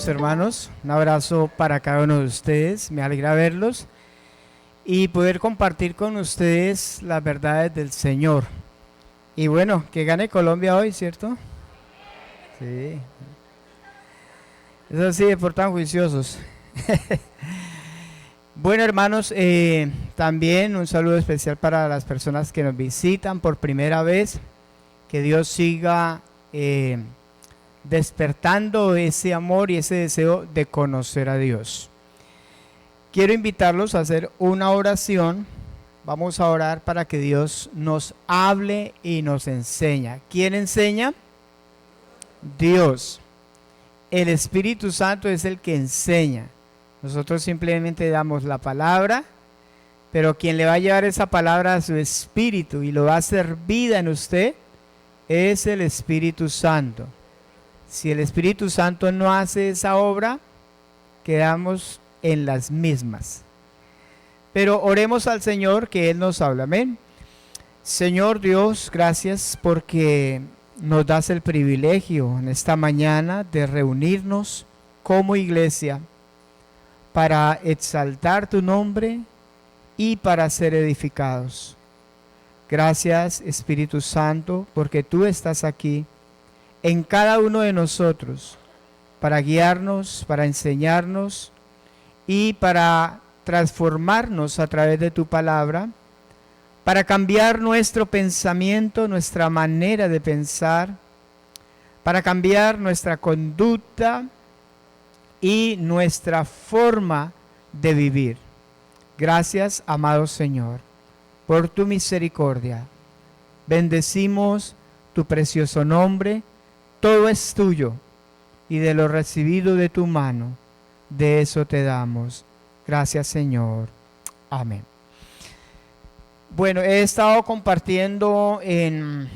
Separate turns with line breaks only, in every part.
Hermanos, un abrazo para cada uno de ustedes, me alegra verlos y poder compartir con ustedes las verdades del Señor. Y bueno, que gane Colombia hoy, ¿cierto? Sí. Eso sí, por tan juiciosos. Bueno, hermanos, también un saludo especial para las personas que nos visitan por primera vez. Que Dios siga despertando ese amor y ese deseo de conocer a Dios. Quiero invitarlos a hacer una oración. Vamos a orar para que Dios nos hable y nos enseñe. ¿Quién enseña? Dios. El Espíritu Santo es el que enseña. Nosotros simplemente damos la palabra, pero quien le va a llevar esa palabra a su espíritu y lo va a hacer vida en usted es el Espíritu Santo. Si el Espíritu Santo no hace esa obra, quedamos en las mismas. Pero oremos al Señor que Él nos habla. Amén. Señor Dios, gracias porque nos das el privilegio en esta mañana de reunirnos como iglesia para exaltar tu nombre y para ser edificados. Gracias, Espíritu Santo, porque tú estás aquí en cada uno de nosotros para guiarnos, para enseñarnos y para transformarnos a través de tu palabra, para cambiar nuestro pensamiento, nuestra manera de pensar, para cambiar nuestra conducta y nuestra forma de vivir. Gracias, amado Señor, por tu misericordia. Bendecimos tu precioso nombre. Todo es tuyo y de lo recibido de tu mano, de eso te damos. Gracias, Señor. Amén. Bueno, he estado compartiendo en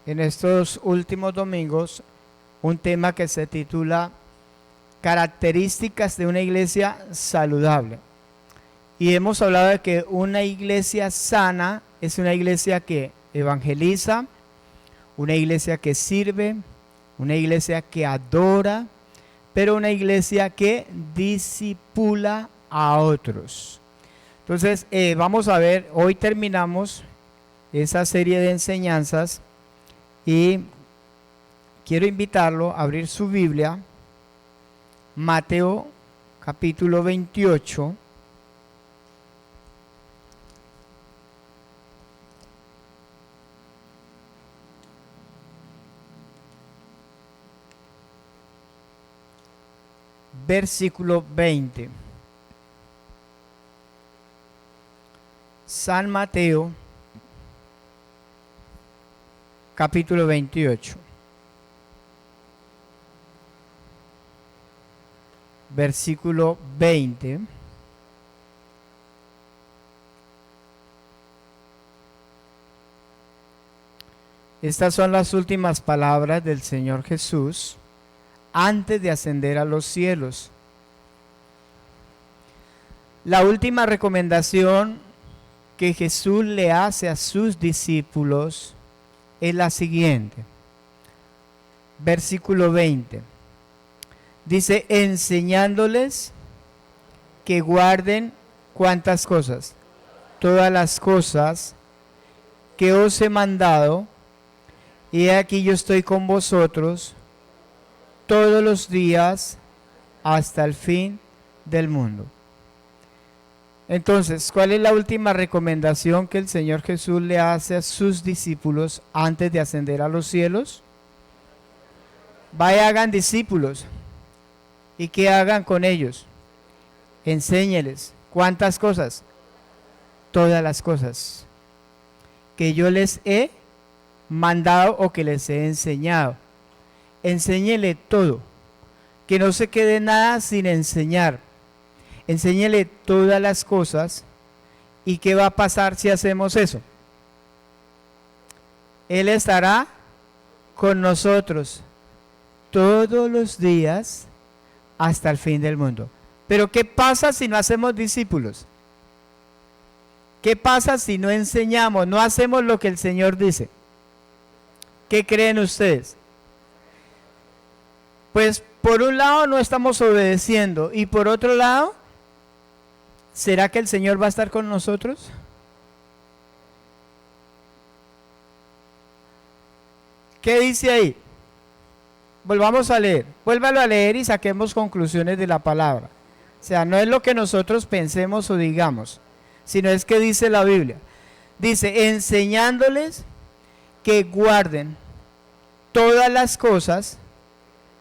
estos últimos domingos un tema que se titula Características de una iglesia saludable. Y hemos hablado de que una iglesia sana es una iglesia que evangeliza, una iglesia que sirve, una iglesia que adora, pero una iglesia que discipula a otros. Entonces, vamos a ver, hoy terminamos esa serie de enseñanzas y quiero invitarlo a abrir su Biblia, Mateo capítulo 28. Versículo 20. San Mateo, capítulo 28. Versículo 20. Estas son las últimas palabras del Señor Jesús antes de ascender a los cielos. La última recomendación que Jesús le hace a sus discípulos es la siguiente. Versículo 20. Dice, enseñándoles que guarden ¿cuántas cosas? Todas las cosas que os he mandado, y aquí yo estoy con vosotros todos los días hasta el fin del mundo. Entonces, ¿cuál es la última recomendación que el Señor Jesús le hace a sus discípulos antes de ascender a los cielos? Vaya, hagan discípulos. ¿Y qué hagan con ellos? Enséñeles. ¿Cuántas cosas? Todas las cosas que yo les he mandado o que les he enseñado. Enséñele todo, que no se quede nada sin enseñar. Enséñele todas las cosas. ¿Y qué va a pasar si hacemos eso? Él estará con nosotros todos los días hasta el fin del mundo. Pero ¿qué pasa si no hacemos discípulos? ¿Qué pasa si no enseñamos, no hacemos lo que el Señor dice? ¿Qué creen ustedes? Pues por un lado no estamos obedeciendo y por otro lado, ¿será que el Señor va a estar con nosotros? ¿Qué dice ahí? Volvamos a leer, vuélvalo a leer y saquemos conclusiones de la palabra. O sea, no es lo que nosotros pensemos o digamos, sino es que dice la Biblia. Dice, enseñándoles que guarden todas las cosas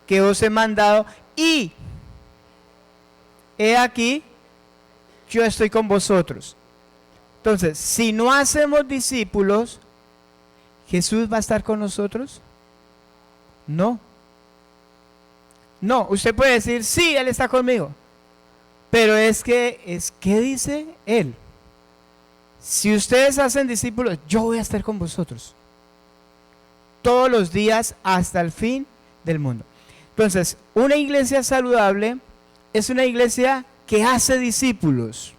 que os he mandado y he aquí, yo estoy con vosotros. Entonces, si no hacemos discípulos, ¿Jesús va a estar con nosotros? No. No, usted puede decir, sí, Él está conmigo. Pero ¿qué dice Él? Si ustedes hacen discípulos, yo voy a estar con vosotros. Todos los días hasta el fin del mundo. Entonces, una iglesia saludable es una iglesia que hace discípulos.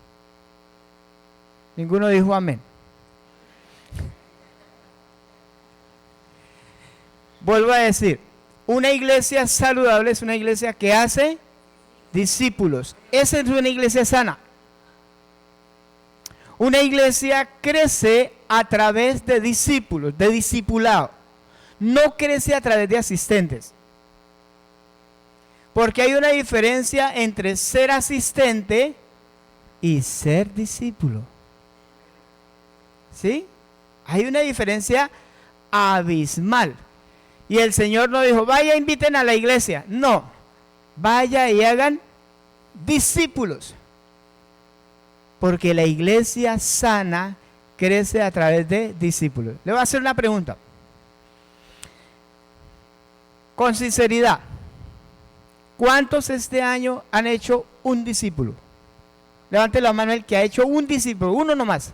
Ninguno dijo amén. Vuelvo a decir, una iglesia saludable es una iglesia que hace discípulos. Esa es una iglesia sana. Una iglesia crece a través de discípulos, de discipulado. No crece a través de asistentes. Porque hay una diferencia entre ser asistente y ser discípulo. ¿Sí? Hay una diferencia abismal. Y el Señor no dijo, vaya, inviten a la iglesia. No, vaya y hagan discípulos. Porque la iglesia sana crece a través de discípulos. Le voy a hacer una pregunta. Con sinceridad, ¿cuántos este año han hecho un discípulo? Levante la mano el que ha hecho un discípulo, uno nomás.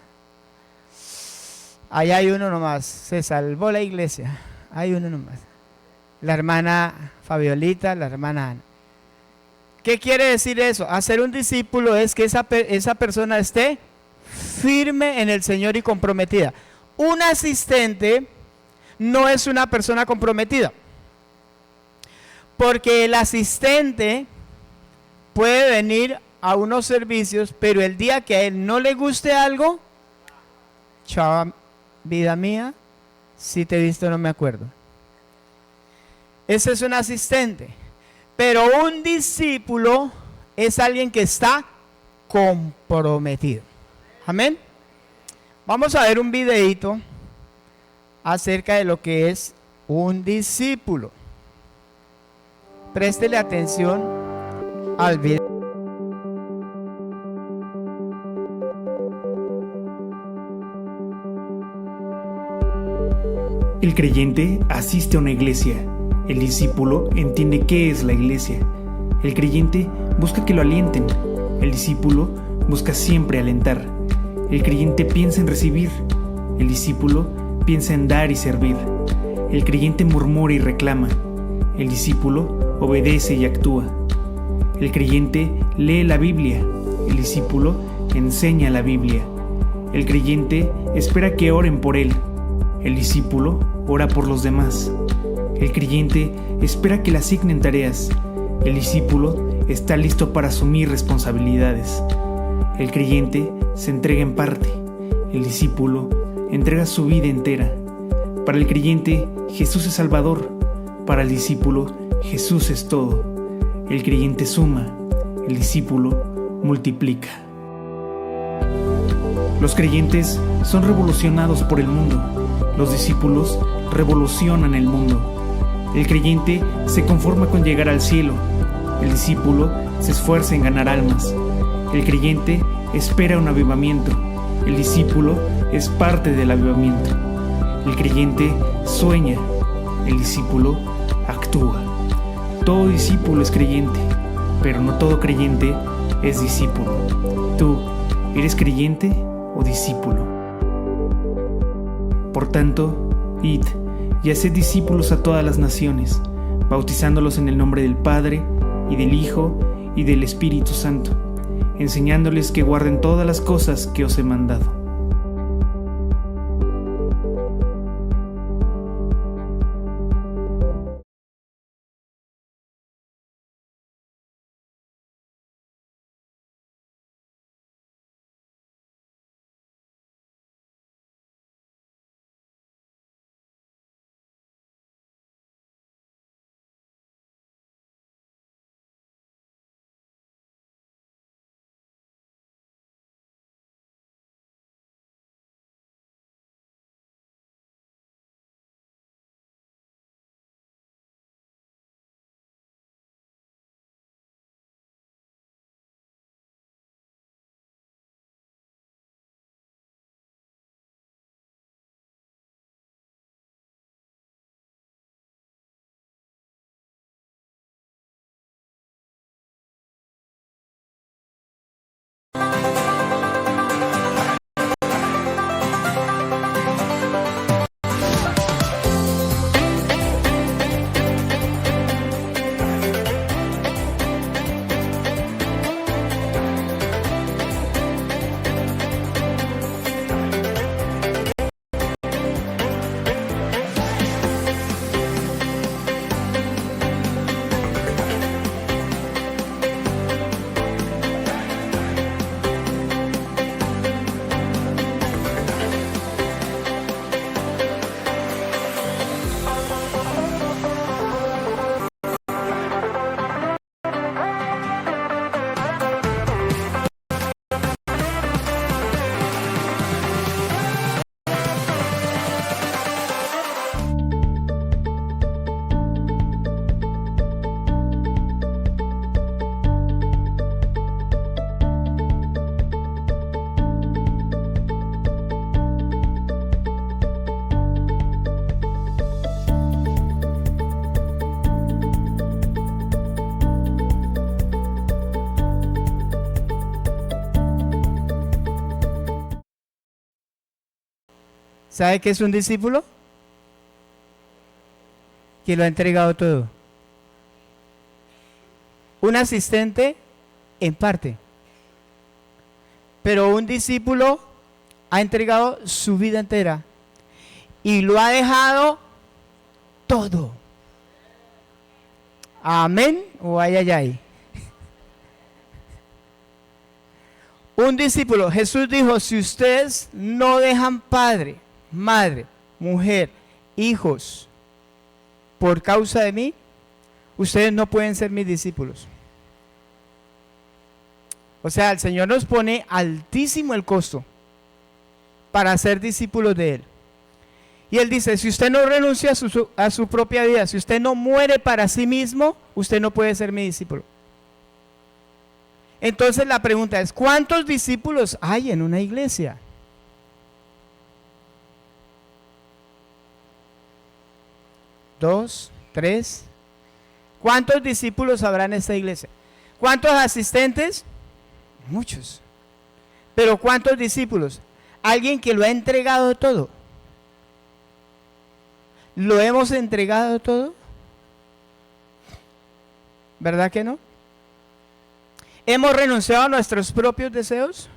Allá hay uno nomás, se salvó la iglesia. Hay uno nomás. La hermana Fabiolita, la hermana Ana. ¿Qué quiere decir eso? Hacer un discípulo es que esa persona esté firme en el Señor y comprometida. Un asistente no es una persona comprometida. Porque el asistente puede venir a unos servicios, pero el día que a él no le guste algo, chao, vida mía, si te he visto no me acuerdo. Ese es un asistente. Pero un discípulo es alguien que está comprometido. Amén. Vamos a ver un videito acerca de lo que es un discípulo. Préstele atención al video.
El creyente asiste a una iglesia. El discípulo entiende qué es la iglesia. El creyente busca que lo alienten. El discípulo busca siempre alentar. El creyente piensa en recibir. El discípulo piensa en dar y servir. El creyente murmura y reclama. El discípulo obedece y actúa. El creyente lee la Biblia. El discípulo enseña la Biblia. El creyente espera que oren por él. El discípulo ora por los demás. El creyente espera que le asignen tareas. El discípulo está listo para asumir responsabilidades. El creyente se entrega en parte. El discípulo entrega su vida entera. Para el creyente, Jesús es Salvador. Para el discípulo, Jesús es todo. El creyente suma. El discípulo multiplica. Los creyentes son revolucionados por el mundo. Los discípulos revolucionan el mundo. El creyente se conforma con llegar al cielo. El discípulo se esfuerza en ganar almas. El creyente espera un avivamiento. El discípulo es parte del avivamiento. El creyente sueña. El discípulo actúa. Todo discípulo es creyente, pero no todo creyente es discípulo. ¿Tú eres creyente o discípulo? Por tanto, id y haced discípulos a todas las naciones, bautizándolos en el nombre del Padre, y del Hijo, y del Espíritu Santo, enseñándoles que guarden todas las cosas que os he mandado.
¿Sabe qué es un discípulo? Que lo ha entregado todo. Un asistente en parte. Pero un discípulo ha entregado su vida entera y lo ha dejado todo. Amén o ay, ay, ay. Un discípulo, Jesús dijo, si ustedes no dejan padre, madre, mujer, hijos, por causa de mí, ustedes no pueden ser mis discípulos. O sea, el Señor nos pone altísimo el costo para ser discípulos de Él. Y Él dice, si usted no renuncia a su propia vida, si usted no muere para sí mismo, usted no puede ser mi discípulo. Entonces la pregunta es, ¿cuántos discípulos hay en una iglesia? ¿2? ¿3? ¿Cuántos discípulos habrá en esta iglesia? ¿Cuántos asistentes? Muchos. Pero ¿cuántos discípulos? Alguien que lo ha entregado todo. ¿Lo hemos entregado todo? ¿Verdad que no? ¿Hemos renunciado a nuestros propios deseos?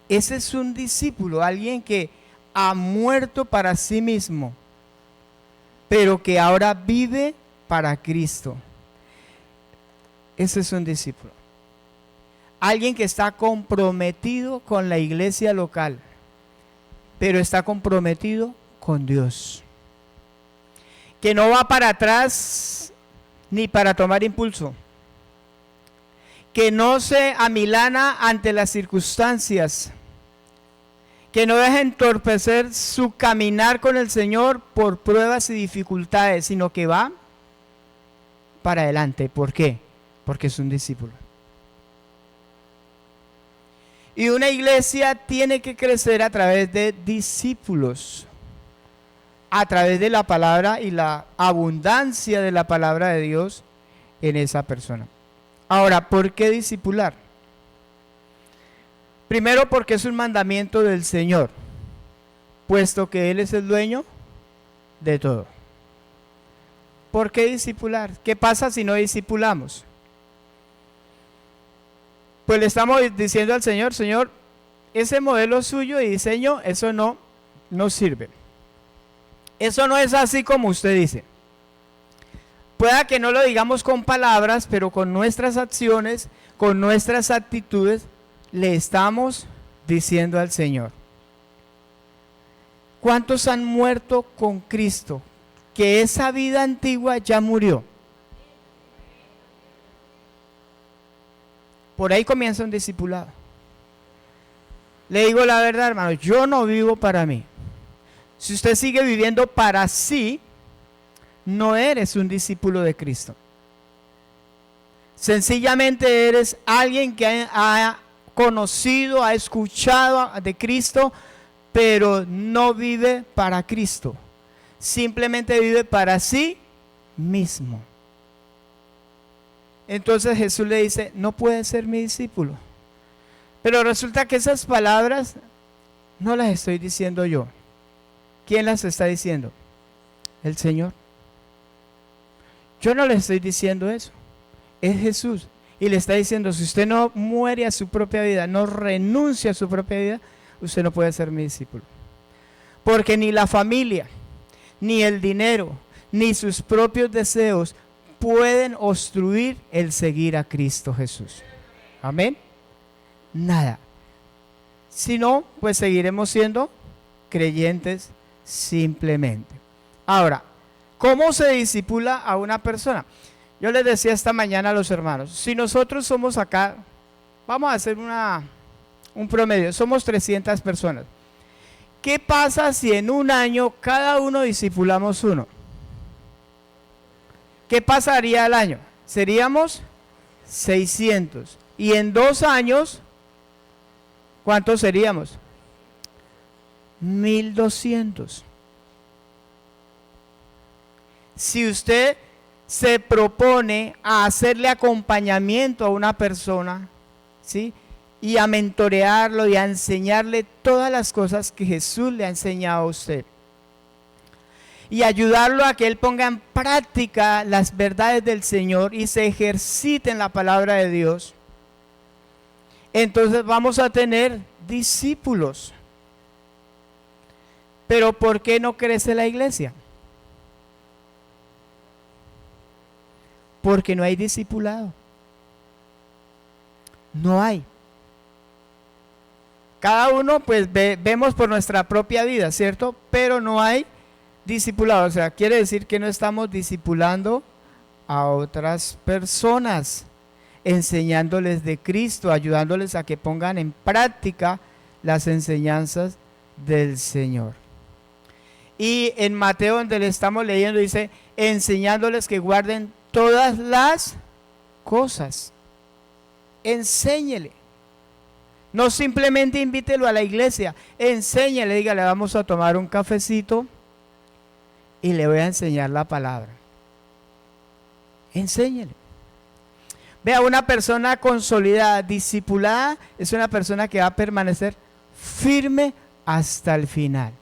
Ese es un discípulo, alguien que ha muerto para sí mismo, pero que ahora vive para Cristo. Ese es un discípulo. Alguien que está comprometido con la iglesia local, pero está comprometido con Dios. Que no va para atrás ni para tomar impulso. Que no se amilana ante las circunstancias. Que no deja entorpecer su caminar con el Señor por pruebas y dificultades, sino que va para adelante. ¿Por qué? Porque es un discípulo. Y una iglesia tiene que crecer a través de discípulos, a través de la palabra y la abundancia de la palabra de Dios en esa persona. Ahora, ¿por qué discipular? Primero, porque es un mandamiento del Señor, puesto que Él es el dueño de todo. ¿Por qué discipular? ¿Qué pasa si no discipulamos? Pues le estamos diciendo al Señor, Señor, ese modelo suyo y diseño, eso no sirve. Eso no es así como usted dice. Pueda que no lo digamos con palabras, pero con nuestras acciones, con nuestras actitudes, le estamos diciendo al Señor. ¿Cuántos han muerto con Cristo? Que esa vida antigua ya murió. Por ahí comienza un discipulado. Le digo la verdad, hermano, yo no vivo para mí. Si usted sigue viviendo para sí, no eres un discípulo de Cristo. Sencillamente eres alguien que ha conocido, ha escuchado de Cristo, pero no vive para Cristo. Simplemente vive para sí mismo. Entonces Jesús le dice, no puedes ser mi discípulo. Pero resulta que esas palabras no las estoy diciendo yo. ¿Quién las está diciendo? El Señor. Yo no le estoy diciendo eso. Es Jesús. Y le está diciendo, si usted no muere a su propia vida, no renuncia a su propia vida, usted no puede ser mi discípulo. Porque ni la familia, ni el dinero, ni sus propios deseos pueden obstruir el seguir a Cristo Jesús. Amén. Nada. Si no, pues seguiremos siendo creyentes simplemente. Ahora, ¿cómo se discipula a una persona? Yo les decía esta mañana a los hermanos, si nosotros somos acá, vamos a hacer un promedio, somos 300 personas. ¿Qué pasa si en un año cada uno discipulamos uno? ¿Qué pasaría al año? Seríamos 600. Y en 2 años, ¿cuántos seríamos? 1200. Si usted se propone a hacerle acompañamiento a una persona, ¿sí? y a mentorearlo y a enseñarle todas las cosas que Jesús le ha enseñado a usted. Y ayudarlo a que él ponga en práctica las verdades del Señor y se ejercite en la palabra de Dios. Entonces vamos a tener discípulos. Pero ¿por qué no crece la iglesia? Porque no hay discipulado. No hay. Cada uno pues vemos por nuestra propia vida, ¿cierto? Pero no hay discipulado. O sea, quiere decir que no estamos discipulando a otras personas, enseñándoles de Cristo, ayudándoles a que pongan en práctica las enseñanzas del Señor. Y en Mateo, donde le estamos leyendo, dice, enseñándoles que guarden todas las cosas. Enséñele. No simplemente invítelo a la iglesia, enséñele, dígale, vamos a tomar un cafecito y le voy a enseñar la palabra. Enséñele. Vea, una persona consolidada, discipulada, es una persona que va a permanecer firme hasta el final.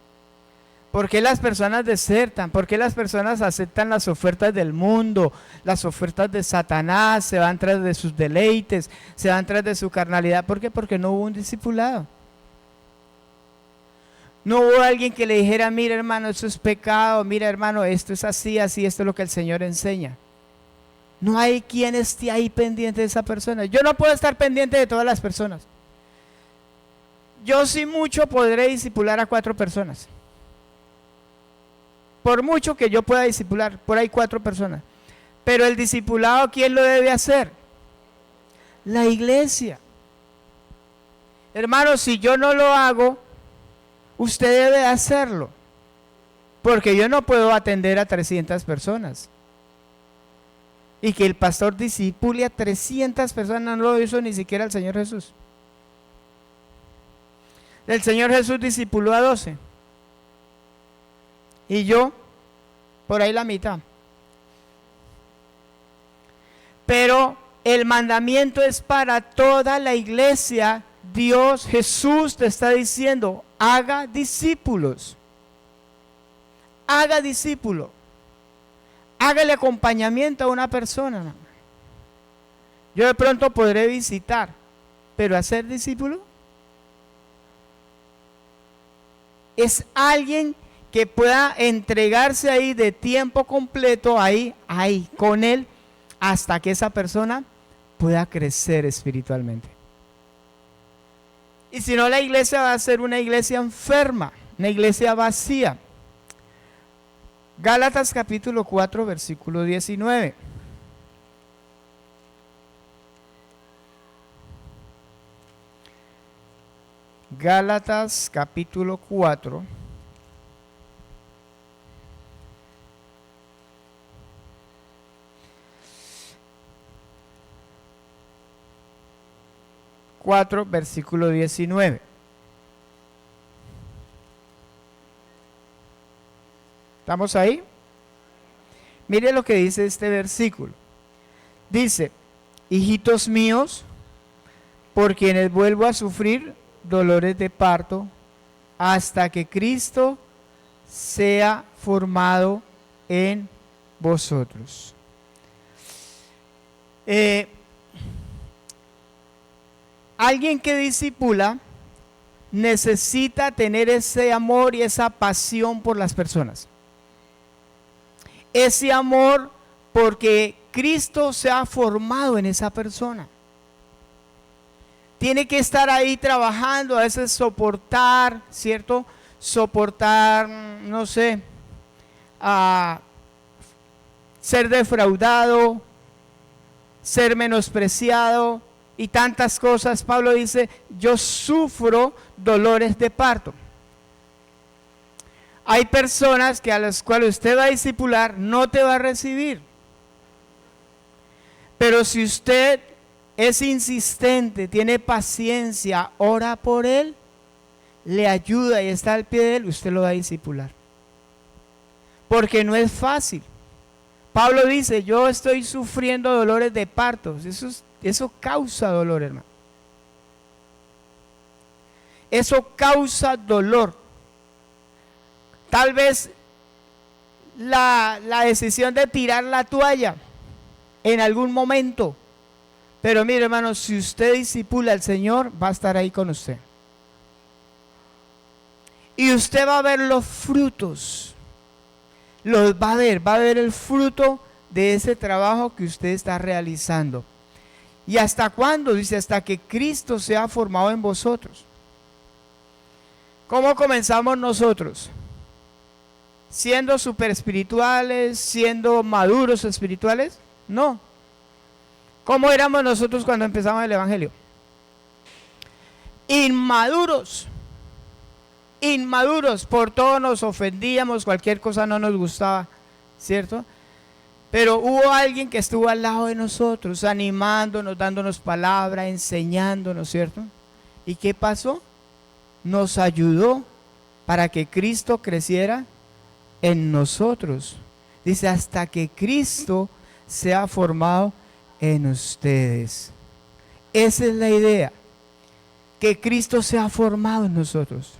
¿Por qué las personas desertan? ¿Por qué las personas aceptan las ofertas del mundo, las ofertas de Satanás, se van tras de sus deleites, se van tras de su carnalidad? ¿Por qué? Porque no hubo un discipulado. No hubo alguien que le dijera, mira hermano, eso es pecado, mira hermano, esto es así, así, esto es lo que el Señor enseña. No hay quien esté ahí pendiente de esa persona. Yo no puedo estar pendiente de todas las personas. Yo sí mucho podré discipular a 4 personas. Por mucho que yo pueda discipular, por ahí 4 personas. Pero el discipulado, ¿quién lo debe hacer? La iglesia. Hermano, si yo no lo hago, usted debe hacerlo. Porque yo no puedo atender a 300 personas. Y que el pastor discipule a 300 personas, no lo hizo ni siquiera el Señor Jesús. El Señor Jesús discipuló a 12. Y yo, por ahí la mitad. Pero el mandamiento es para toda la iglesia. Dios, Jesús te está diciendo, haga discípulos. Haga discípulo. Hágale acompañamiento a una persona. Yo de pronto podré visitar, pero hacer discípulo es alguien que pueda entregarse ahí de tiempo completo, ahí, con él, hasta que esa persona pueda crecer espiritualmente. Y si no, la iglesia va a ser una iglesia enferma, una iglesia vacía. Gálatas capítulo 4, versículo 19. Gálatas capítulo 4. Versículo 19. ¿Estamos ahí? Mire lo que dice este versículo. Dice, hijitos míos, por quienes vuelvo a sufrir dolores de parto, hasta que Cristo sea formado en vosotros. Alguien que discipula necesita tener ese amor y esa pasión por las personas. Ese amor porque Cristo se ha formado en esa persona. Tiene que estar ahí trabajando, a veces soportar, ¿cierto? Soportar, no sé, ser defraudado, ser menospreciado y tantas cosas. Pablo dice, yo sufro dolores de parto. Hay personas que a las cuales usted va a discipular, no te va a recibir. Pero si usted es insistente, tiene paciencia, ora por él, le ayuda y está al pie de él, usted lo va a discipular. Porque no es fácil. Pablo dice, yo estoy sufriendo dolores de parto. Eso causa dolor, hermano. Eso causa dolor. Tal vez la decisión de tirar la toalla en algún momento. Pero mire, hermano, si usted discipula al Señor, va a estar ahí con usted. Y usted va a ver los frutos. Los va a ver el fruto de ese trabajo que usted está realizando. ¿Y hasta cuándo? Dice, hasta que Cristo sea formado en vosotros. ¿Cómo comenzamos nosotros? ¿Siendo super espirituales? ¿Siendo maduros espirituales? No. ¿Cómo éramos nosotros cuando empezamos el Evangelio? Inmaduros. Inmaduros, por todo nos ofendíamos, cualquier cosa no nos gustaba, ¿cierto? Pero hubo alguien que estuvo al lado de nosotros, animándonos, dándonos palabra, enseñándonos, ¿cierto? ¿Y qué pasó? Nos ayudó para que Cristo creciera en nosotros. Dice, hasta que Cristo sea formado en ustedes. Esa es la idea, que Cristo sea formado en nosotros.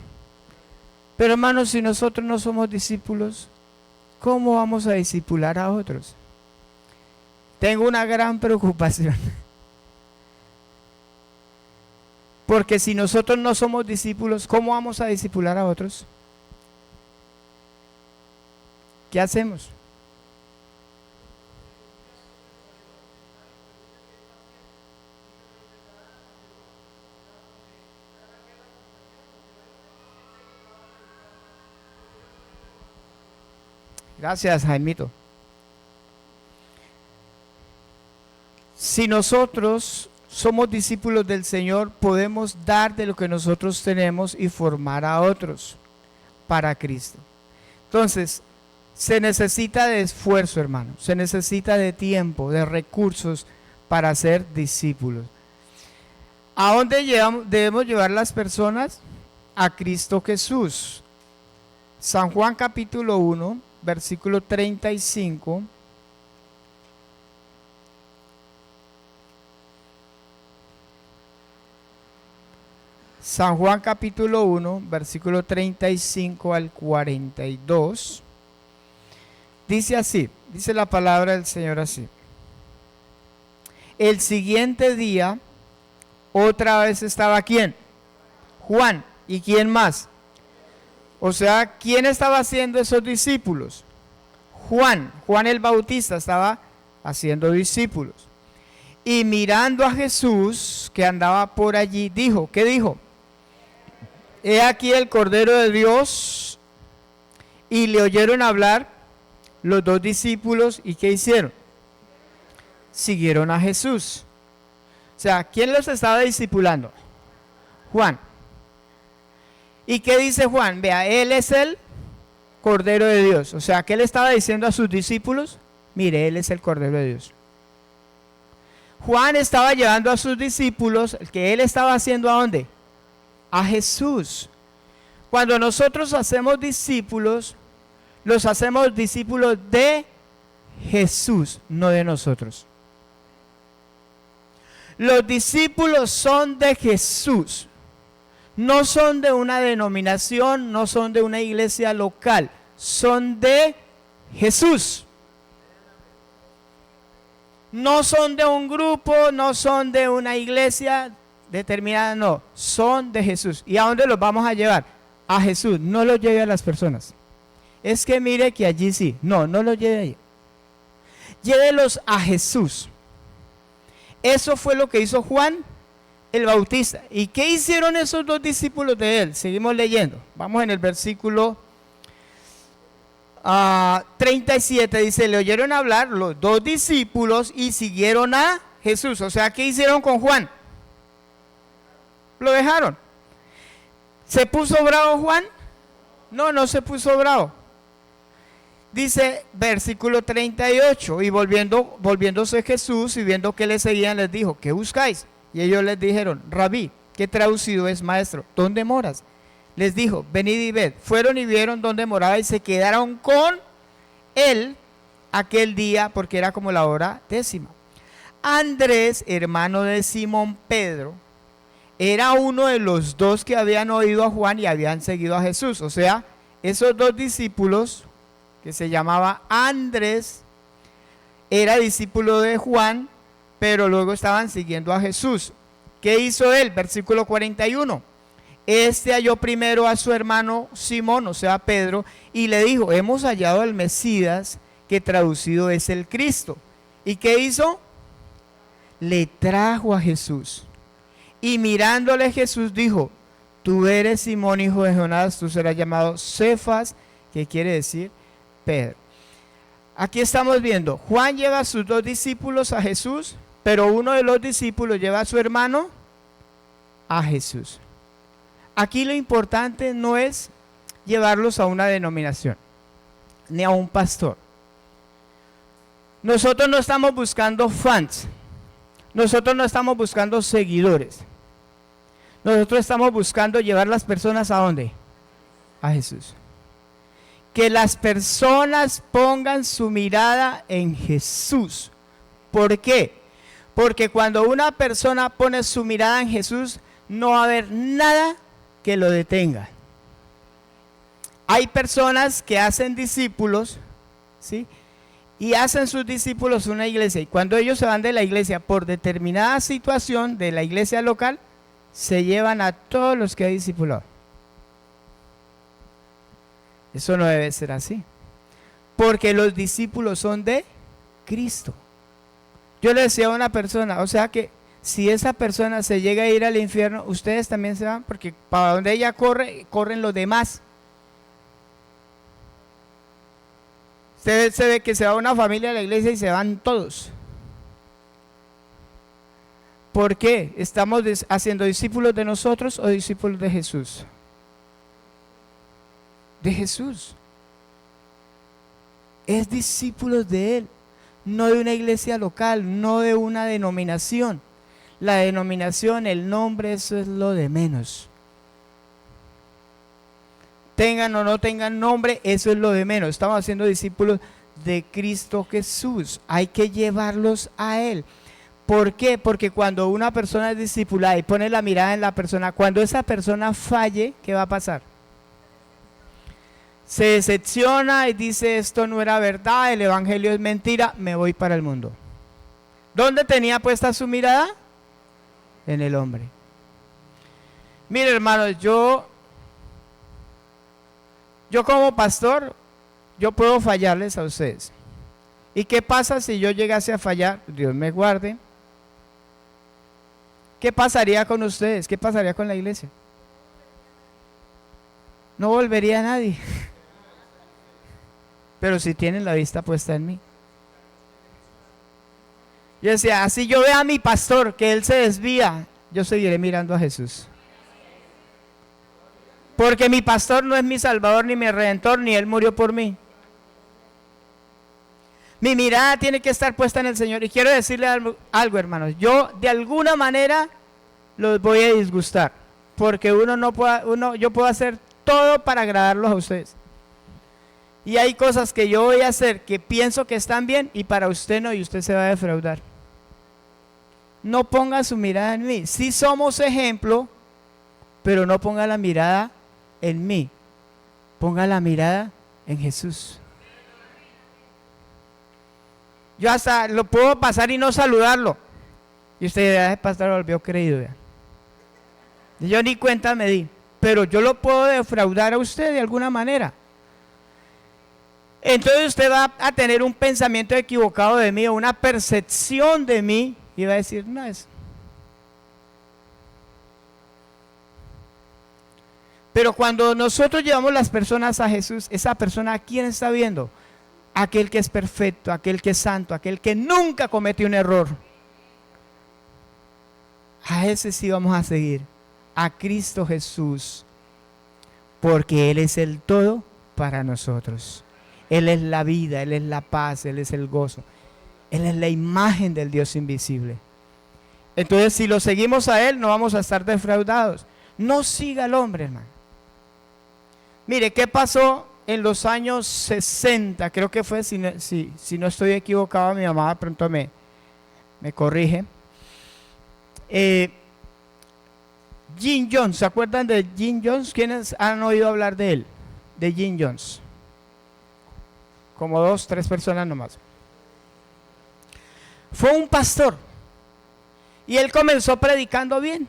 Pero hermanos, si nosotros no somos discípulos, ¿cómo vamos a discipular a otros? Tengo una gran preocupación. Porque si nosotros no somos discípulos, ¿cómo vamos a discipular a otros? ¿Qué hacemos? Gracias, Jaimito. Si nosotros somos discípulos del Señor, podemos dar de lo que nosotros tenemos y formar a otros para Cristo. Entonces, se necesita de esfuerzo, hermano. Se necesita de tiempo, de recursos para ser discípulos. ¿A dónde debemos llevar las personas? A Cristo Jesús. San Juan capítulo 1. Versículo 35. San Juan capítulo 1, versículo 35 al 42. Dice así, dice la palabra del Señor así. El siguiente día, otra vez estaba ¿quién? Juan. ¿Y quién más? O sea, ¿quién estaba haciendo esos discípulos? Juan el Bautista estaba haciendo discípulos. Y mirando a Jesús que andaba por allí, dijo, ¿qué dijo? He aquí el Cordero de Dios. Y le oyeron hablar los dos discípulos, ¿y qué hicieron? Siguieron a Jesús. O sea, ¿quién los estaba discipulando? Juan. ¿Y qué dice Juan? Vea, él es el Cordero de Dios. O sea, ¿qué le estaba diciendo a sus discípulos? Mire, él es el Cordero de Dios. Juan estaba llevando a sus discípulos, que él estaba haciendo ¿a dónde? A Jesús. Cuando nosotros hacemos discípulos, los hacemos discípulos de Jesús, no de nosotros. Los discípulos son de Jesús. No son de una denominación, no son de una iglesia local, son de Jesús. No son de un grupo, no son de una iglesia determinada, no, son de Jesús. ¿Y a dónde los vamos a llevar? A Jesús, no los lleve a las personas. Es que mire que allí sí, no los lleve allí. Llévelos a Jesús. Eso fue lo que hizo Juan el Bautista. ¿Y qué hicieron esos dos discípulos de él? Seguimos leyendo. Vamos en el versículo 37. Dice, le oyeron hablar los dos discípulos y siguieron a Jesús. O sea, ¿qué hicieron con Juan? Lo dejaron. ¿Se puso bravo Juan? No se puso bravo. Dice versículo 38, y volviéndose Jesús y viendo que le seguían, les dijo, ¿qué buscáis? Y ellos les dijeron, Rabí, que traducido es maestro, ¿dónde moras? Les dijo, venid y ved. Fueron y vieron dónde moraba y se quedaron con él aquel día, porque era como la hora 10. Andrés, hermano de Simón Pedro, era uno de los dos que habían oído a Juan y habían seguido a Jesús. O sea, esos dos discípulos, que se llamaba Andrés, era discípulo de Juan, pero luego estaban siguiendo a Jesús. ¿Qué hizo él? Versículo 41. Este halló primero a su hermano Simón, o sea, Pedro, y le dijo: hemos hallado al Mesías, que traducido es el Cristo. ¿Y qué hizo? Le trajo a Jesús. Y mirándole Jesús dijo: tú eres Simón, hijo de Jonás, tú serás llamado Cefas, que quiere decir Pedro. Aquí estamos viendo, Juan lleva a sus dos discípulos a Jesús, pero uno de los discípulos lleva a su hermano a Jesús. Aquí lo importante no es llevarlos a una denominación, ni a un pastor. Nosotros no estamos buscando fans, nosotros no estamos buscando seguidores. Nosotros estamos buscando llevar las personas ¿a dónde? A Jesús. Que las personas pongan su mirada en Jesús. ¿Por qué? Porque cuando una persona pone su mirada en Jesús, no va a haber nada que lo detenga. Hay personas que hacen discípulos, ¿sí? Y hacen sus discípulos una iglesia. Y cuando ellos se van de la iglesia por determinada situación de la iglesia local, se llevan a todos los que hay discipulado. Eso no debe ser así, porque los discípulos son de Cristo. Yo le decía a una persona, o sea que si esa persona se llega a ir al infierno, ustedes también se van, porque para donde ella corre, corren los demás. Usted se ve que se va una familia a la iglesia y se van todos. ¿Por qué? ¿Estamos haciendo discípulos de nosotros o discípulos de Jesús? De Jesús. Es discípulos de Él, no de una iglesia local, no de una denominación. La denominación, el nombre, eso es lo de menos. Tengan o no tengan nombre, eso es lo de menos. Estamos haciendo discípulos de Cristo Jesús. Hay que llevarlos a Él. ¿Por qué? Porque cuando una persona es discipulada y pone la mirada en la persona, cuando esa persona falle, ¿qué va a pasar? Se decepciona y dice: esto no era verdad, el evangelio es mentira, me voy para el mundo. ¿Dónde tenía puesta su mirada? En el hombre. Mire, hermanos, yo como pastor, yo puedo fallarles a ustedes. ¿Y qué pasa si yo llegase a fallar? Dios me guarde. ¿Qué pasaría con ustedes? ¿Qué pasaría con la iglesia? No volvería nadie. Pero si tienen la vista puesta en mí. Yo decía, así yo vea a mi pastor, que él se desvía, yo seguiré mirando a Jesús. Porque mi pastor no es mi salvador, ni mi redentor, ni él murió por mí. Mi mirada tiene que estar puesta en el Señor. Y quiero decirle algo, hermanos. Yo de alguna manera los voy a disgustar. Porque yo puedo hacer todo para agradarlos a ustedes. Y hay cosas que yo voy a hacer que pienso que están bien y para usted no, y usted se va a defraudar. No ponga su mirada en mí. Sí somos ejemplo, pero no ponga la mirada en mí. Ponga la mirada en Jesús. Yo hasta lo puedo pasar y no saludarlo. Y usted ya el pastor lo volvió creído. Ya. Yo ni cuenta me di. Pero yo lo puedo defraudar a usted de alguna manera. Entonces usted va a tener un pensamiento equivocado de mí, o una percepción de mí, y va a decir, no es. Pero cuando nosotros llevamos las personas a Jesús, esa persona, ¿a quién está viendo? Aquel que es perfecto, aquel que es santo, aquel que nunca comete un error. A ese sí vamos a seguir, a Cristo Jesús, porque Él es el todo para nosotros. Él es la vida, Él es la paz, Él es el gozo. Él es la imagen del Dios invisible. Entonces, si lo seguimos a Él, no vamos a estar defraudados. No siga al hombre, hermano. Mire, ¿qué pasó en los años 60? Creo que fue, si no estoy equivocado, mi mamá de pronto me corrige. Jim Jones, ¿se acuerdan de Jim Jones? ¿Quiénes han oído hablar de él? De Jim Jones. Como 2, 3 personas nomás. Fue un pastor. Y él comenzó predicando bien.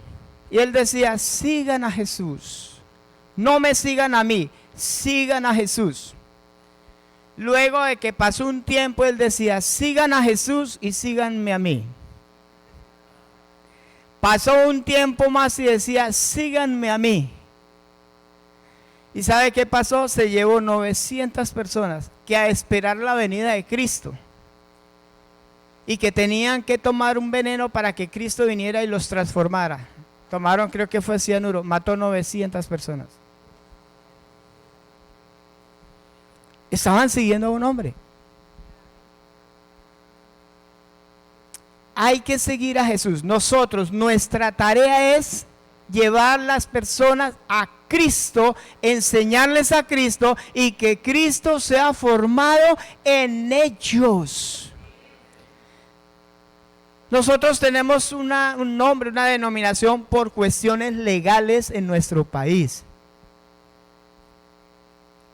Y él decía, sigan a Jesús. No me sigan a mí, sigan a Jesús. Luego de que pasó un tiempo, él decía, sigan a Jesús y síganme a mí. Pasó un tiempo más y decía, síganme a mí. ¿Y sabe qué pasó? Se llevó 900 personas que a esperar la venida de Cristo. Y que tenían que tomar un veneno para que Cristo viniera y los transformara. Tomaron, creo que fue cianuro, mató 900 personas. Estaban siguiendo a un hombre. Hay que seguir a Jesús. Nosotros, nuestra tarea es llevar las personas a Cristo, enseñarles a Cristo y que Cristo sea formado en ellos. Nosotros tenemos un nombre, una denominación por cuestiones legales en nuestro país.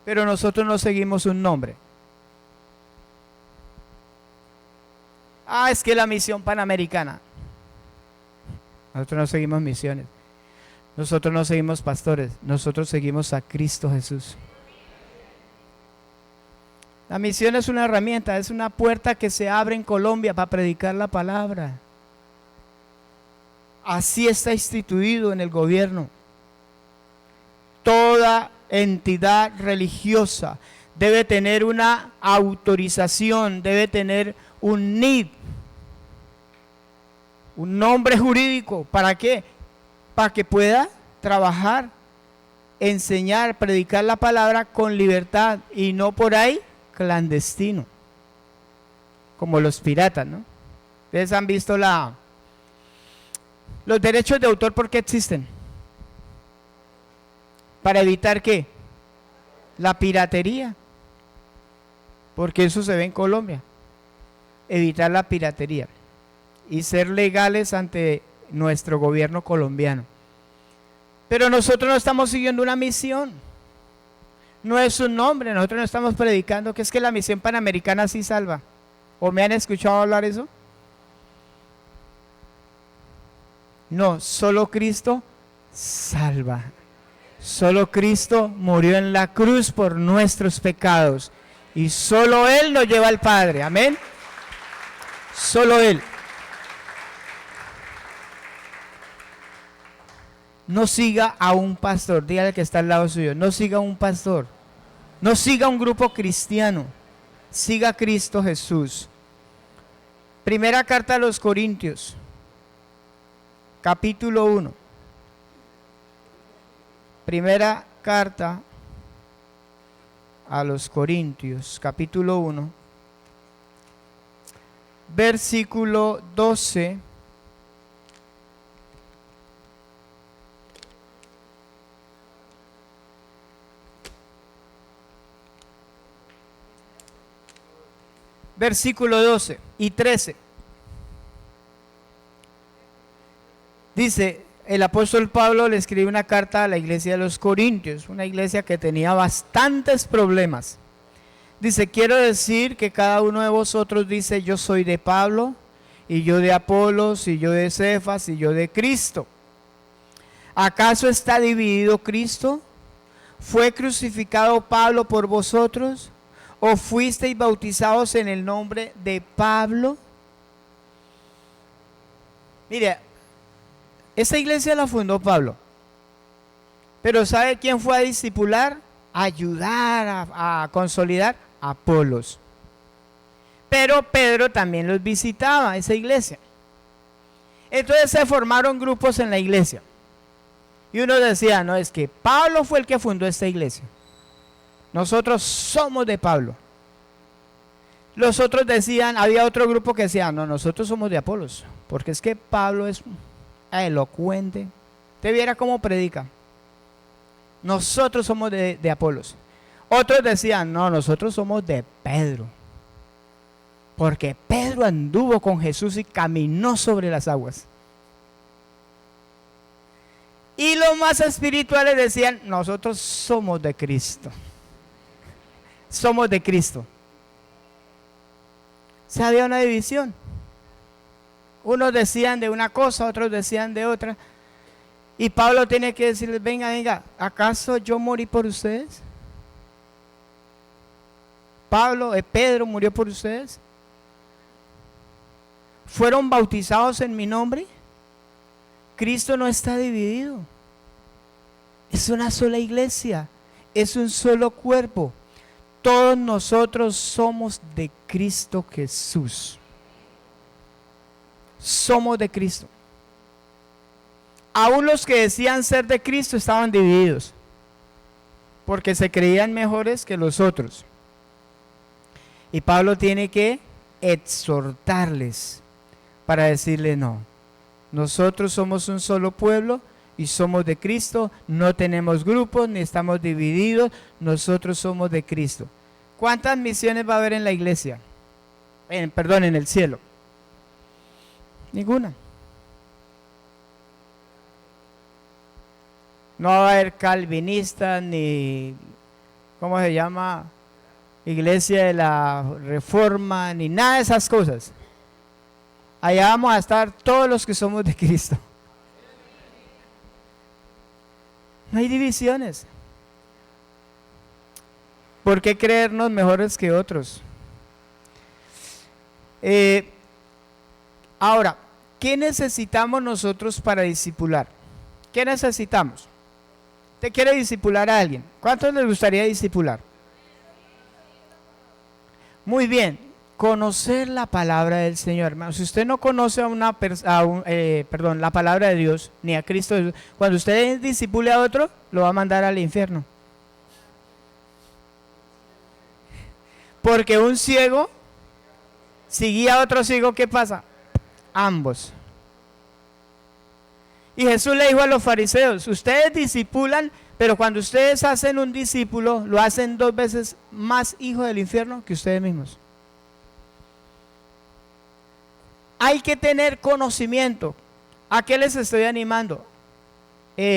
Pero nosotros no seguimos un nombre. Es que la misión panamericana. Nosotros no seguimos misiones. Nosotros no seguimos pastores. Nosotros seguimos a Cristo Jesús. La misión es una herramienta, es una puerta que se abre en Colombia para predicar la palabra. Así está instituido en el gobierno. Toda entidad religiosa debe tener una autorización, debe tener un NID, un nombre jurídico. ¿Para qué? Para que pueda trabajar, enseñar, predicar la palabra con libertad y no por ahí clandestino, como los piratas, ¿no? Ustedes han visto los derechos de autor, ¿por qué existen? ¿Para evitar qué? La piratería, porque eso se ve en Colombia. Evitar la piratería y ser legales ante nuestro gobierno colombiano. Pero nosotros no estamos siguiendo una misión. No es un nombre, nosotros no estamos predicando que es que la misión panamericana sí salva. ¿O me han escuchado hablar eso? No, solo Cristo salva. Solo Cristo murió en la cruz por nuestros pecados. Y solo Él nos lleva al Padre. Amén. Solo Él. No siga a un pastor, dígale que está al lado suyo. No siga a un pastor. No siga un grupo cristiano, siga a Cristo Jesús. Primera carta a los Corintios, capítulo 1. Primera carta a los Corintios, capítulo 1, versículo 12. Versículo 12 y 13. Dice, el apóstol Pablo le escribe una carta a la iglesia de los Corintios, una iglesia que tenía bastantes problemas. Dice, quiero decir que cada uno de vosotros dice, yo soy de Pablo, y yo de Apolos, y yo de Cefas, y yo de Cristo. ¿Acaso está dividido Cristo? ¿Fue crucificado Pablo por vosotros? ¿O fuisteis bautizados en el nombre de Pablo? Mire, esa iglesia la fundó Pablo. Pero ¿sabe quién fue a discipular? A ayudar, a consolidar a Apolos. Pero Pedro también los visitaba, esa iglesia. Entonces se formaron grupos en la iglesia. Y uno decía, no, es que Pablo fue el que fundó esta iglesia. Nosotros somos de Pablo. Los otros decían, había otro grupo que decía, no, nosotros somos de Apolos, porque es que Pablo es elocuente. Usted viera cómo predica. Nosotros somos de Apolos. Otros decían, no, nosotros somos de Pedro, porque Pedro anduvo con Jesús y caminó sobre las aguas. Y los más espirituales decían, nosotros somos de Cristo. Somos de Cristo. O sea, había una división. Unos decían de una cosa, otros decían de otra. Y Pablo tiene que decirles, venga, venga, ¿acaso yo morí por ustedes? Pedro murió por ustedes. ¿Fueron bautizados en mi nombre? Cristo no está dividido. Es una sola iglesia. Es un solo cuerpo. Todos nosotros somos de Cristo Jesús. Somos de Cristo. Aún los que decían ser de Cristo estaban divididos, porque se creían mejores que los otros. Y Pablo tiene que exhortarles para decirle no. Nosotros somos un solo pueblo y somos de Cristo, no tenemos grupos ni estamos divididos, nosotros somos de Cristo. ¿Cuántas misiones va a haber en la iglesia? En el cielo. Ninguna. No va a haber calvinistas ni, ¿cómo se llama? Iglesia de la Reforma, ni nada de esas cosas. Allá vamos a estar todos los que somos de Cristo. No hay divisiones. ¿Por qué creernos mejores que otros? Ahora, ¿qué necesitamos nosotros para discipular? ¿Qué necesitamos? ¿Usted quiere discipular a alguien? ¿Cuántos les gustaría discipular? Muy bien, conocer la palabra del Señor, hermano. Si usted no conoce la palabra de Dios, ni a Cristo, cuando usted discipule a otro, lo va a mandar al infierno. Porque un ciego, si guía a otro ciego, ¿qué pasa? Ambos. Y Jesús le dijo a los fariseos, ustedes discipulan, pero cuando ustedes hacen un discípulo, lo hacen 2 veces más hijo del infierno que ustedes mismos. Hay que tener conocimiento. ¿A qué les estoy animando?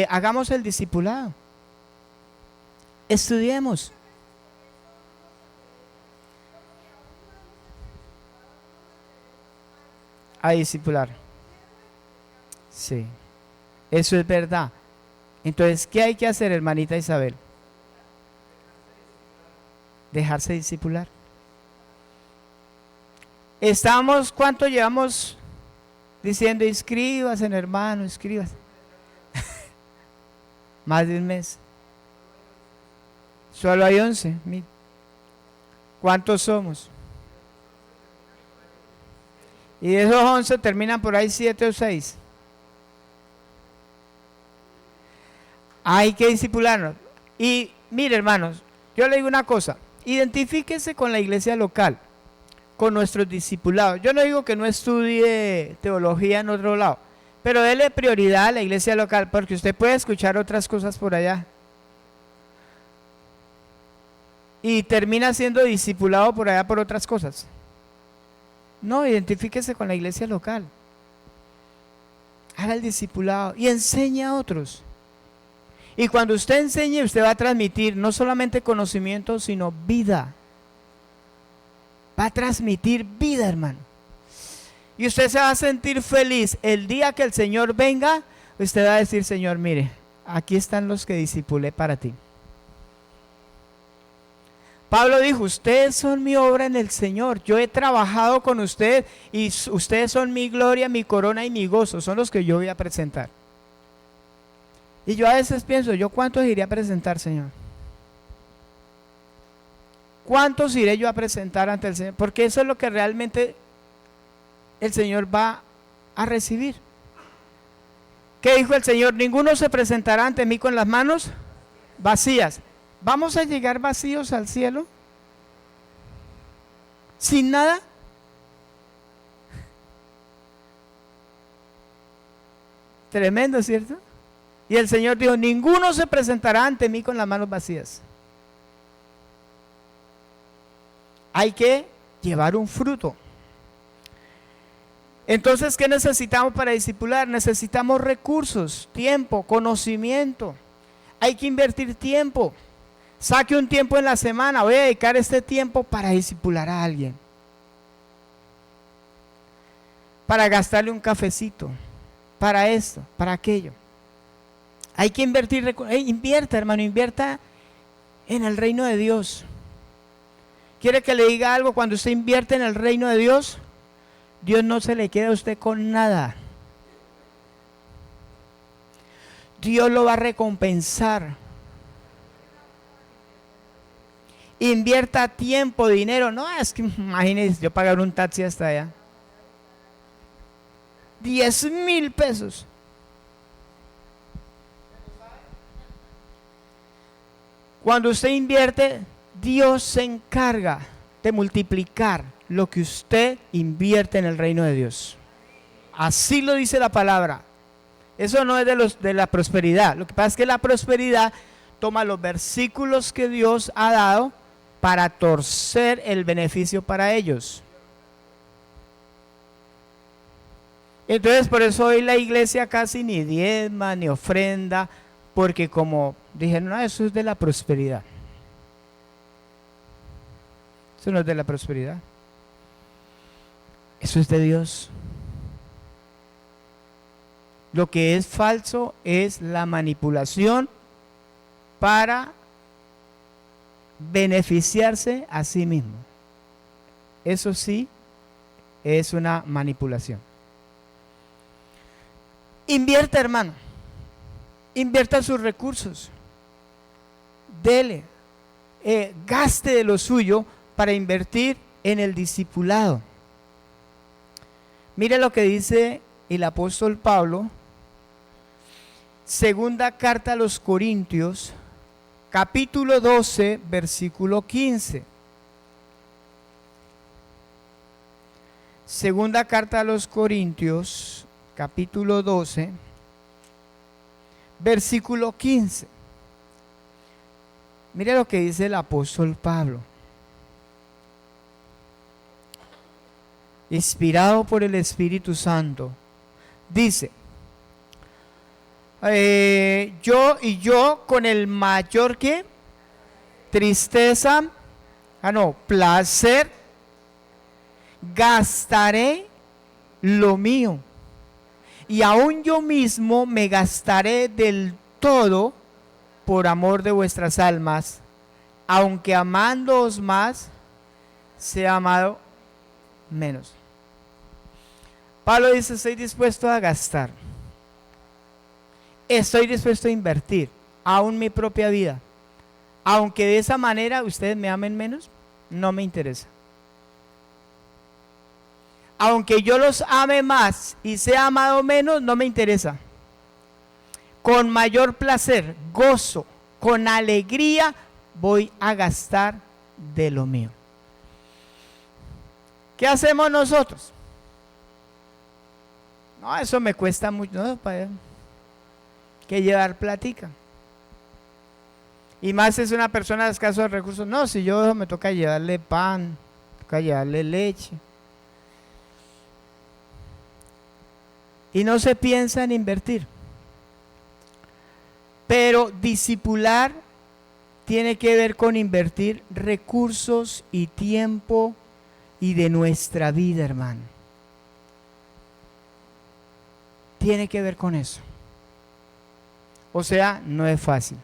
Hagamos el discipulado. Estudiemos. A discipular. Sí, eso es verdad. Entonces, ¿qué hay que hacer, hermanita Isabel? Dejarse discipular. ¿Cuánto llevamos diciendo inscríbase, hermano, inscríbase? Más de un mes. Solo hay 11. ¿Cuántos somos? Y de esos 11 terminan por ahí 7 o 6. Hay que discipularnos. Y mire, hermanos, yo le digo una cosa, identifíquese con la iglesia local, con nuestros discipulados. Yo no digo que no estudie teología en otro lado, pero déle prioridad a la iglesia local, porque usted puede escuchar otras cosas por allá. Y termina siendo discipulado por allá por otras cosas. No, identifíquese con la iglesia local. Haga el discipulado y enseñe a otros. Y cuando usted enseñe, usted va a transmitir no solamente conocimiento, sino vida. Va a transmitir vida, hermano. Y usted se va a sentir feliz. El día que el Señor venga, usted va a decir, Señor, mire, aquí están los que discipulé para ti. Pablo dijo, ustedes son mi obra en el Señor. Yo he trabajado con ustedes y ustedes son mi gloria, mi corona y mi gozo. Son los que yo voy a presentar. Y yo a veces pienso, ¿yo cuántos iré a presentar, Señor? ¿Cuántos iré yo a presentar ante el Señor? Porque eso es lo que realmente el Señor va a recibir. ¿Qué dijo el Señor? Ninguno se presentará ante mí con las manos vacías. ¿Vamos a llegar vacíos al cielo? ¿Sin nada? Tremendo, ¿cierto? Y el Señor dijo, ninguno se presentará ante mí con las manos vacías. Hay que llevar un fruto. Entonces, ¿qué necesitamos para discipular? Necesitamos recursos, tiempo, conocimiento. Hay que invertir tiempo. Saque un tiempo en la semana. Voy a dedicar este tiempo para discipular a alguien. Para gastarle un cafecito. Para esto, para aquello. Hay que invertir recursos. Invierta, hermano, invierta en el reino de Dios. ¿Quiere que le diga algo? Cuando usted invierte en el reino de Dios, Dios no se le queda a usted con nada. Dios lo va a recompensar. Invierta tiempo, dinero. No, es que imagínese yo pagar un taxi hasta allá. 10,000 pesos. Cuando usted invierte, Dios se encarga de multiplicar lo que usted invierte en el reino de Dios. Así lo dice la palabra. Eso no es de la prosperidad. Lo que pasa es que la prosperidad toma los versículos que Dios ha dado para torcer el beneficio para ellos. Entonces, por eso hoy la iglesia casi ni diezma ni ofrenda, porque como dijeron, no, eso es de la prosperidad. Eso no es de la prosperidad. Eso es de Dios. Lo que es falso es la manipulación para beneficiarse a sí mismo. Eso sí es una manipulación. Invierta, hermano. Invierta sus recursos. Dele. Gaste de lo suyo para invertir en el discipulado. Mire lo que dice el apóstol Pablo, segunda carta a los Corintios, capítulo 12, versículo 15. Segunda carta a los Corintios, capítulo 12, versículo 15. Mire lo que dice el apóstol Pablo. Inspirado por el Espíritu Santo, dice, yo con el mayor que tristeza, placer, gastaré lo mío, y aún yo mismo me gastaré del todo por amor de vuestras almas, aunque amándoos más, sea amado menos. Pablo dice, estoy dispuesto a gastar, estoy dispuesto a invertir, aún mi propia vida, aunque de esa manera ustedes me amen menos, no me interesa. Aunque yo los ame más y sea amado menos, no me interesa. Con mayor placer, gozo, con alegría, voy a gastar de lo mío. ¿Qué hacemos nosotros? No, eso me cuesta mucho, no, para que llevar plática. Y más es una persona de escasos recursos. No, si yo me toca llevarle pan, me toca llevarle leche. Y no se piensa en invertir. Pero discipular tiene que ver con invertir recursos y tiempo y de nuestra vida, hermano. Tiene que ver con eso. O sea, no es fácil.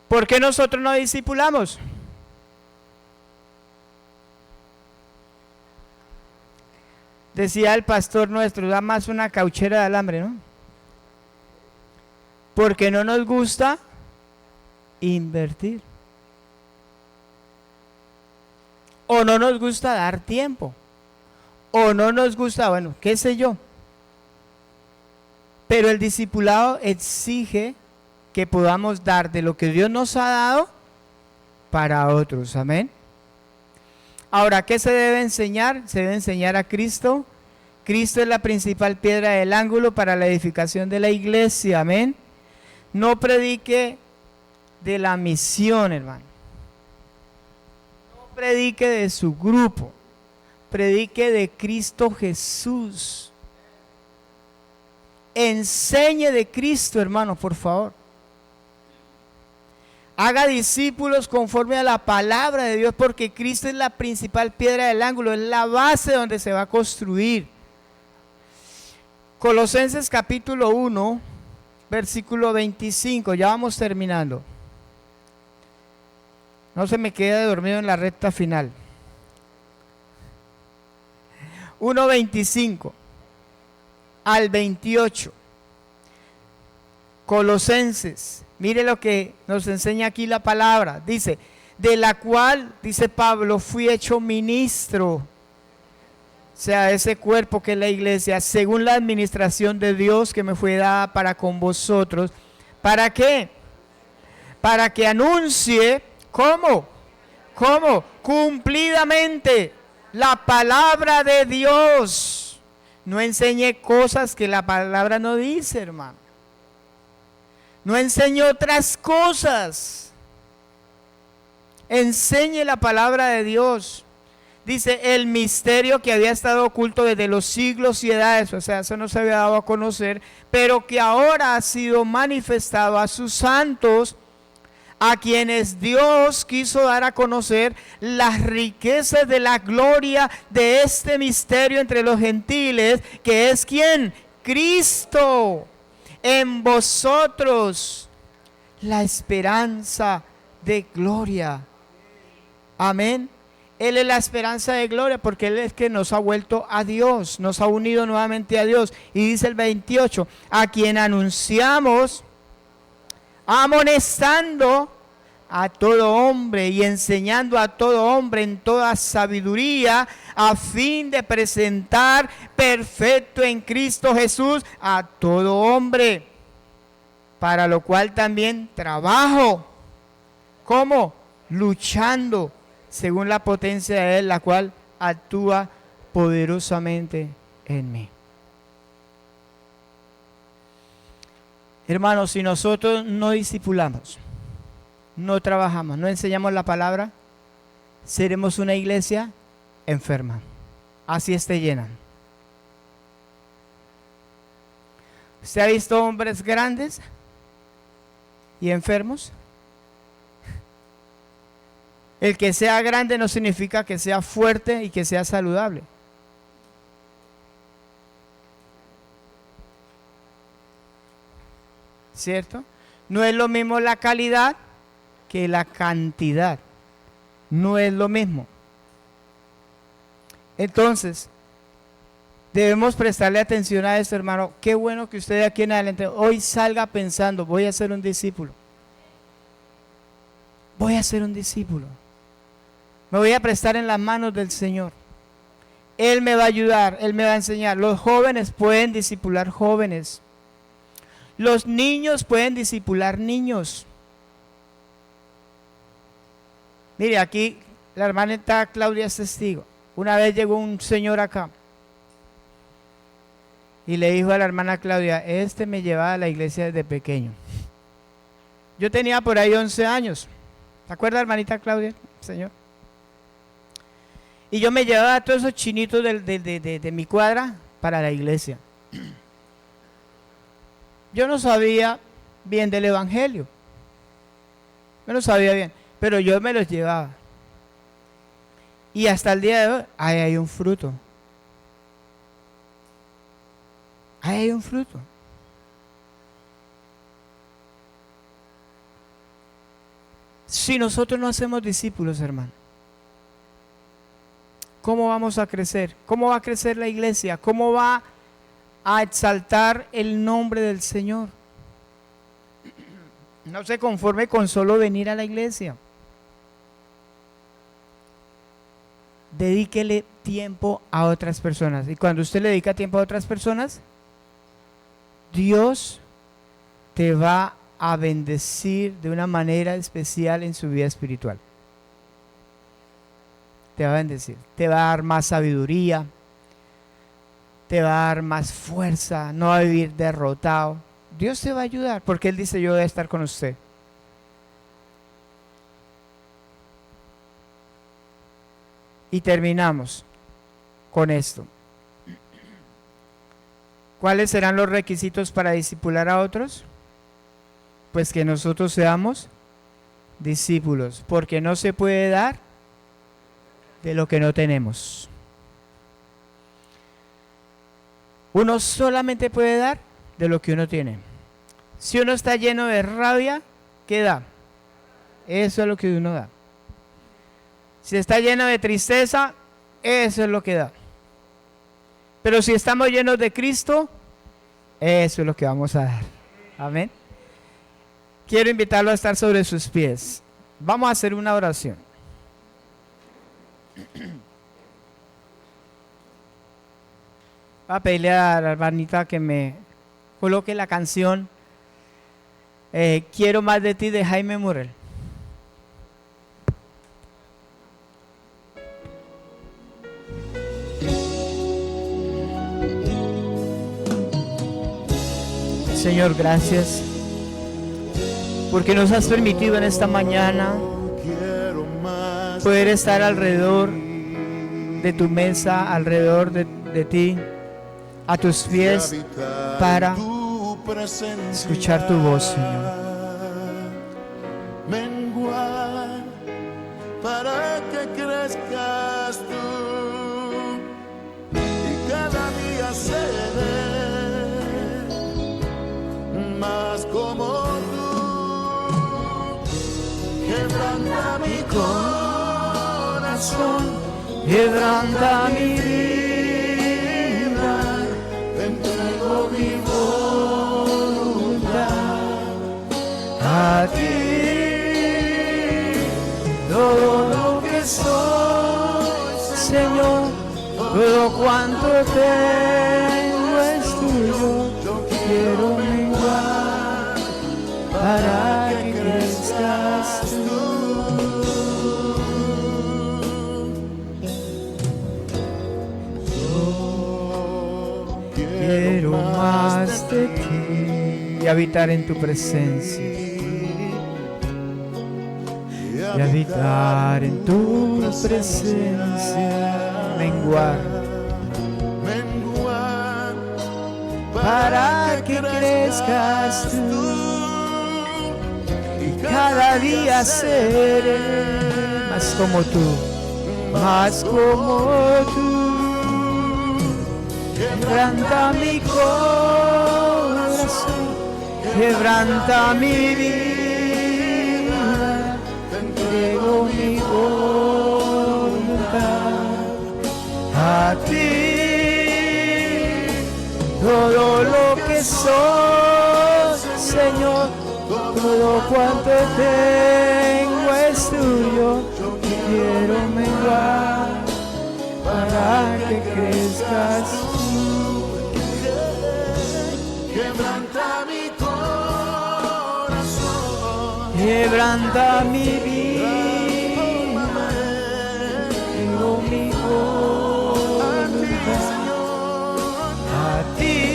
¿Por qué nosotros no discipulamos? Decía el pastor nuestro, da más una cauchera de alambre, ¿no? Porque no nos gusta invertir. O no nos gusta dar tiempo. O no nos gusta, bueno, qué sé yo. Pero el discipulado exige que podamos dar de lo que Dios nos ha dado para otros. Amén. Ahora, ¿qué se debe enseñar? Se debe enseñar a Cristo. Cristo es la principal piedra del ángulo para la edificación de la iglesia. Amén. No predique de la misión, hermano. No predique de su grupo. predique de Cristo Jesús. Enseñe de Cristo, hermano, por favor. Haga discípulos conforme a la palabra de Dios, porque Cristo es la principal piedra del ángulo, es la base donde se va a construir. Colosenses capítulo 1, versículo 25, ya vamos terminando. No se me quede dormido en la recta final. 1:25 al 28. Colosenses, mire lo que nos enseña aquí la palabra. Dice, de la cual, dice Pablo, fui hecho ministro, o sea, ese cuerpo que es la iglesia, según la administración de Dios que me fue dada para con vosotros. ¿Para qué? Para que anuncie, ¿cómo? Cumplidamente la palabra de Dios. No enseñe cosas que la palabra no dice, hermano. No enseñe otras cosas. Enseñe la palabra de Dios. Dice, el misterio que había estado oculto desde los siglos y edades, o sea, eso no se había dado a conocer, pero que ahora ha sido manifestado a sus santos, a quienes Dios quiso dar a conocer las riquezas de la gloria de este misterio entre los gentiles, que es ¿quién? Cristo, en vosotros, la esperanza de gloria. Amén. Él es la esperanza de gloria porque Él es que nos ha vuelto a Dios, nos ha unido nuevamente a Dios. Y dice el 28, a quien anunciamos, amonestando a todo hombre y enseñando a todo hombre en toda sabiduría, a fin de presentar perfecto en Cristo Jesús a todo hombre, para lo cual también trabajo. ¿Cómo? Luchando según la potencia de Él, la cual actúa poderosamente en mí. Hermanos, si nosotros no discipulamos, no trabajamos, no enseñamos la palabra, seremos una iglesia enferma, así esté llena. ¿Usted ha visto hombres grandes y enfermos? El que sea grande no significa que sea fuerte y que sea saludable. ¿Cierto? No es lo mismo la calidad que la cantidad. No es lo mismo. Entonces, debemos prestarle atención a esto, hermano. Qué bueno que usted de aquí en adelante hoy salga pensando, voy a ser un discípulo. Voy a ser un discípulo. Me voy a prestar en las manos del Señor. Él me va a ayudar, Él me va a enseñar. Los jóvenes pueden discipular jóvenes. Los niños pueden discipular niños. Mire, aquí la hermanita Claudia es testigo. Una vez llegó un señor acá y le dijo a la hermana Claudia, este me llevaba a la iglesia desde pequeño. Yo tenía por ahí 11 años. ¿Se acuerda, hermanita Claudia, señor? Y yo me llevaba a todos esos chinitos de mi cuadra para la iglesia. Yo no sabía bien del evangelio. Yo no sabía bien, pero yo me los llevaba. Y hasta el día de hoy, ahí hay un fruto. Ahí hay un fruto. Si nosotros no hacemos discípulos, hermano, ¿cómo vamos a crecer? ¿Cómo va a crecer la iglesia? ¿Cómo va a exaltar el nombre del Señor? No se conforme con solo venir a la iglesia. Dedíquele tiempo a otras personas. Y cuando usted le dedica tiempo a otras personas, Dios te va a bendecir de una manera especial en su vida espiritual. Te va a bendecir, te va a dar más sabiduría, te va a dar más fuerza, no va a vivir derrotado. Dios te va a ayudar porque Él dice, yo voy a estar con usted. Y terminamos. con esto. ¿Cuáles serán los requisitos para discipular a otros? Pues que nosotros seamos discípulos, porque no se puede dar de lo que no tenemos. Uno solamente puede dar de lo que uno tiene. Si uno está lleno de rabia, ¿qué da? Eso es lo que uno da. Si está lleno de tristeza, eso es lo que da. Pero si estamos llenos de Cristo, eso es lo que vamos a dar. Amén. Quiero invitarlo a estar sobre sus pies. Vamos a hacer una oración. Voy a pedirle a la hermanita que me coloque la canción Quiero más de ti de Jaime Murrell. Señor, gracias porque nos has permitido en esta mañana poder estar alrededor de tu mesa, alrededor de ti, a tus pies, para escuchar tu voz, Señor.
Menguar para que crezcas tú y cada día seré más como tú. Quebranta mi corazón,
Quebranta mi vida,
te entrego mi voluntad
a ti, todo lo que soy, Señor, todo cuanto tengo es tuyo. Yo quiero menguar para que crezcas tú. Quiero más de ti y habitar en tu presencia. Y habitar en tu presencia, menguar para que crezcas tú y cada día seré más como tú, más como tú. Quebranta mi corazón, quebranta mi vida, te entrego mi voluntad a ti. Todo lo que soy, Señor, todo cuanto tengo es tuyo. Yo quiero menguar para que crezcas tú.
quebranta mi corazón,
Quebranta mi vida, tengo mi voluntad a ti.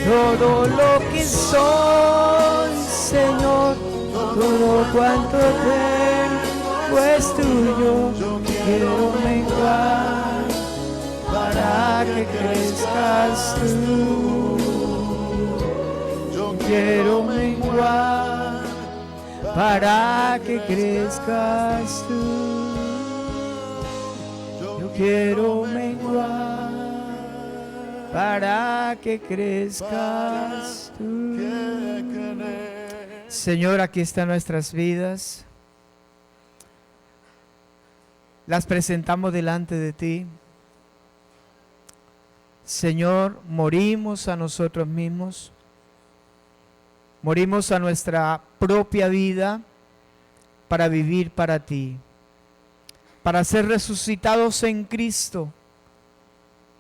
Todo lo que soy, Señor, todo cuanto tengo es tuyo. Yo quiero menguar para que crezcas tú. Yo quiero menguar para que crezcas tú. Yo quiero menguar para que crezcas tú. Señor, aquí están nuestras vidas. Las presentamos delante de ti. Señor, morimos a nosotros mismos. Morimos a nuestra propia vida para vivir para ti. Para ser resucitados en Cristo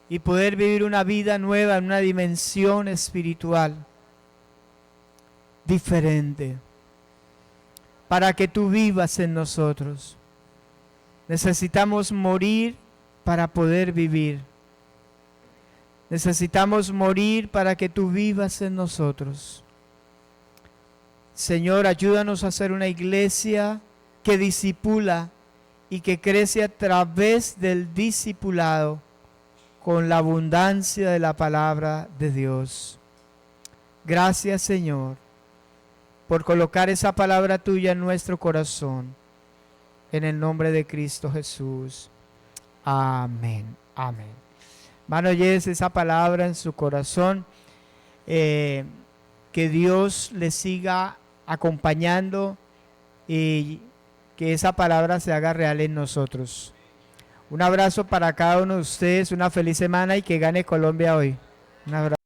y poder vivir una vida nueva en una dimensión espiritual diferente. Para que tú vivas en nosotros. Necesitamos morir para poder vivir. Necesitamos morir para que tú vivas en nosotros. Señor, ayúdanos a ser una iglesia que discipula y que crece a través del discipulado con la abundancia de la palabra de Dios. Gracias, Señor, por colocar esa palabra tuya en nuestro corazón. En el nombre de Cristo Jesús. Amén. Amén. Hermano, lleve esa palabra en su corazón. Que Dios le siga acompañando y que esa palabra se haga real en nosotros. Un abrazo para cada uno de ustedes, una feliz semana y que gane Colombia hoy. Un abrazo.